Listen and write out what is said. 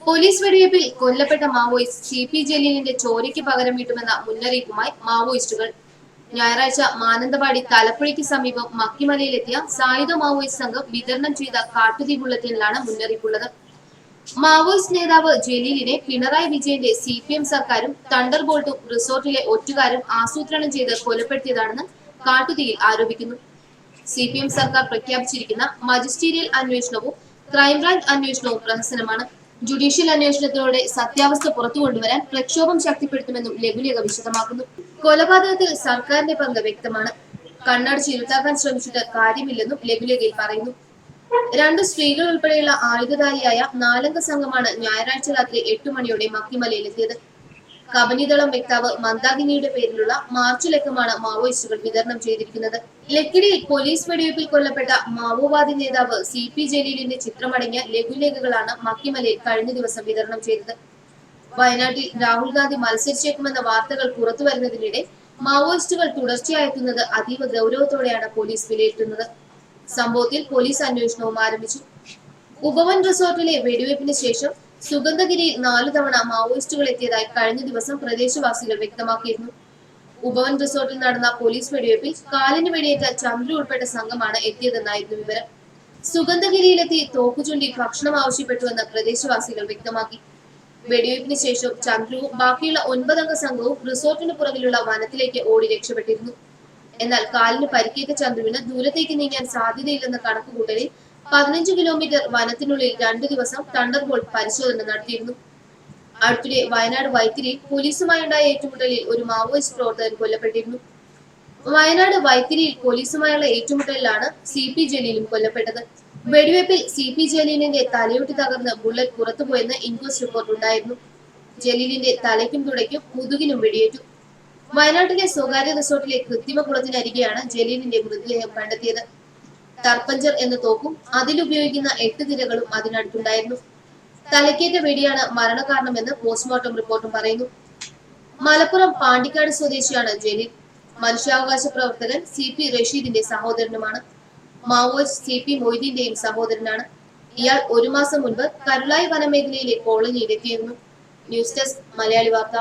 Police വെടിവയ്പിൽ കൊല്ലപ്പെട്ട Maoist CP ജലീലിന്റെ ചോരയ്ക്ക് പകരം വീട്ടുമെന്ന മുന്നറിയിപ്പുമായി മാവോയിസ്റ്റുകൾ. ഞായറാഴ്ച മാനന്തവാടി തലപ്പുഴയ്ക്ക് സമീപം മക്കിമലയിലെത്തിയ സായുധ മാവോയിസ്റ്റ് സംഘം വിതരണം ചെയ്ത കാട്ടുതീ ബുള്ളറ്റിനിലാണ് മുന്നറിയിപ്പുള്ളത്. മാവോയിസ്റ്റ് നേതാവ് ജലീലിനെ പിണറായി വിജയന്റെ CPM സർക്കാരും തണ്ടർ ബോൾട്ടും റിസോർട്ടിലെ ഒറ്റുകാരും ആസൂത്രണം ചെയ്ത് കൊലപ്പെടുത്തിയതാണെന്ന് കാട്ടുതീയിൽ ആരോപിക്കുന്നു. CPM സർക്കാർ പ്രഖ്യാപിച്ചിരിക്കുന്ന മജിസ്റ്റീരിയൽ അന്വേഷണവും ക്രൈംബ്രാഞ്ച് അന്വേഷണവും പ്രഹസനമാണ്. ജുഡീഷ്യൽ അന്വേഷണത്തിലൂടെ സത്യാവസ്ഥ പുറത്തുകൊണ്ടുവരാൻ പ്രക്ഷോഭം ശക്തിപ്പെടുത്തുമെന്നും ലഘുലേഖ വിശദമാക്കുന്നു. കൊലപാതകത്തിൽ സർക്കാരിന്റെ പങ്ക് വ്യക്തമാണ്. കണ്ണടച്ച് ഇരുട്ടാക്കാൻ ശ്രമിച്ചിട്ട് കാര്യമില്ലെന്നും ലഘുലേഖയിൽ പറയുന്നു. 2 സ്ത്രീകൾ ഉൾപ്പെടെയുള്ള ആയുധധാരിയായ 4 അംഗ സംഘമാണ് ഞായറാഴ്ച രാത്രി 8 മണിയോടെ മക്കിമലയിലെത്തിയത്. കബനിദളം വക്താവ് മന്ദാകിനിയുടെ പേരിലുള്ള മാർച്ച് ലക്കമാണ് മാവോയിസ്റ്റുകൾ വിതരണം ചെയ്തിരിക്കുന്നത്. ലക്കിടിയിൽ പോലീസ് വെടിവയ്പിൽ കൊല്ലപ്പെട്ട മാവോവാദി നേതാവ് CP ജലീലിന്റെ ചിത്രമടങ്ങിയ ലഘുലേഖകളാണ് മക്കിമലയിൽ കഴിഞ്ഞ ദിവസം വിതരണം ചെയ്തത്. വയനാട്ടിൽ രാഹുൽ ഗാന്ധി മത്സരിച്ചേക്കുമെന്ന വാർത്തകൾ പുറത്തുവരുന്നതിനിടെ മാവോയിസ്റ്റുകൾ തുടർച്ചയായി എത്തുന്നത് അതീവ ഗൗരവത്തോടെയാണ് പോലീസ് വിലയിരുത്തുന്നത്. സംഭവത്തിൽ പോലീസ് അന്വേഷണവും ആരംഭിച്ചു. ഉപവൻ റിസോർട്ടിലെ വെടിവയ്പിന് ശേഷം സുഗന്ധഗിരിയിൽ 4 തവണ മാവോയിസ്റ്റുകൾ എത്തിയതായി കഴിഞ്ഞ ദിവസം പ്രദേശവാസികൾ വ്യക്തമാക്കിയിരുന്നു. ഉപവൻ റിസോർട്ടിൽ നടന്ന പോലീസ് വെടിവയ്പിൽ കാലിന് വെടിയേറ്റ ചന്ദ്രു ഉൾപ്പെട്ട സംഘമാണ് എത്തിയതെന്നായിരുന്നു വിവരം. സുഗന്ധഗിരിയിലെത്തി തോക്കുചൂണ്ടി ഭക്ഷണം ആവശ്യപ്പെട്ടുവെന്ന് പ്രദേശവാസികൾ വ്യക്തമാക്കി. വെടിവയ്പിന് ശേഷം ചന്ദ്രുവും ബാക്കിയുള്ള 9 അംഗ സംഘവും റിസോർട്ടിന് പുറകിലുള്ള വനത്തിലേക്ക് ഓടി രക്ഷപ്പെട്ടിരുന്നു. എന്നാൽ കാലിന് പരിക്കേറ്റ ചന്ദ്രുവിന് ദൂരത്തേക്ക് നീങ്ങാൻ സാധ്യതയില്ലെന്ന കണക്കുകൂട്ടലിൽ 15 കിലോമീറ്റർ വനത്തിനുള്ളിൽ 2 ദിവസം തണ്ടർ ബോൾട്ട് പരിശോധന നടത്തിയിരുന്നു. അടുത്തിടെ വയനാട് വൈത്തിരിയിൽ പോലീസുമായുണ്ടായ ഏറ്റുമുട്ടലിൽ ഒരു മാവോയിസ്റ്റ് പ്രവർത്തകൻ കൊല്ലപ്പെട്ടിരുന്നു. വയനാട് വൈത്തിരിയിൽ പോലീസുമായുള്ള ഏറ്റുമുട്ടലിലാണ് CP ജലീലും കൊല്ലപ്പെട്ടത്. വെടിവയ്പിൽ CP ജലീലിന്റെ തലയോട്ടി തകർന്ന് ബുള്ളറ്റ് പുറത്തുപോയെന്ന് ഇൻക്വസ്റ്റ് റിപ്പോർട്ട് ഉണ്ടായിരുന്നു. ജലീലിന്റെ തലയ്ക്കും തുടയ്ക്കും മുതുകിനും വെടിയേറ്റു. വയനാട്ടിലെ സ്വകാര്യ റിസോർട്ടിലെ കൃത്രിമ കുളത്തിനരികെയാണ് ജലീലിന്റെ മൃതദേഹം കണ്ടെത്തിയത്. ടർപ്പഞ്ചർ എന്ന തോക്കും അതിലുപയോഗിക്കുന്ന 8 തിരകളും അതിനടുത്തുണ്ടായിരുന്നു. തലക്കേറ്റ വെടിയാണ് മരണകാരണമെന്ന് പോസ്റ്റ്മോർട്ടം റിപ്പോർട്ടും പറയുന്നു. മലപ്പുറം പാണ്ടിക്കാട് സ്വദേശിയാണ് ജലീൽ. മനുഷ്യാവകാശ പ്രവർത്തകൻ CP റഷീദിന്റെ സഹോദരനുമാണ്. മാവോയിസ്റ്റ് CP മൊയ്തീന്റെയും സഹോദരനാണ്. ഇയാൾ 1 മാസം മുൻപ് കരുളായി വനമേഖലയിലെ കോളനിയിൽ എത്തിയിരുന്നു. ന്യൂസ് ഡെസ്ക് മലയാളി വാർത്ത.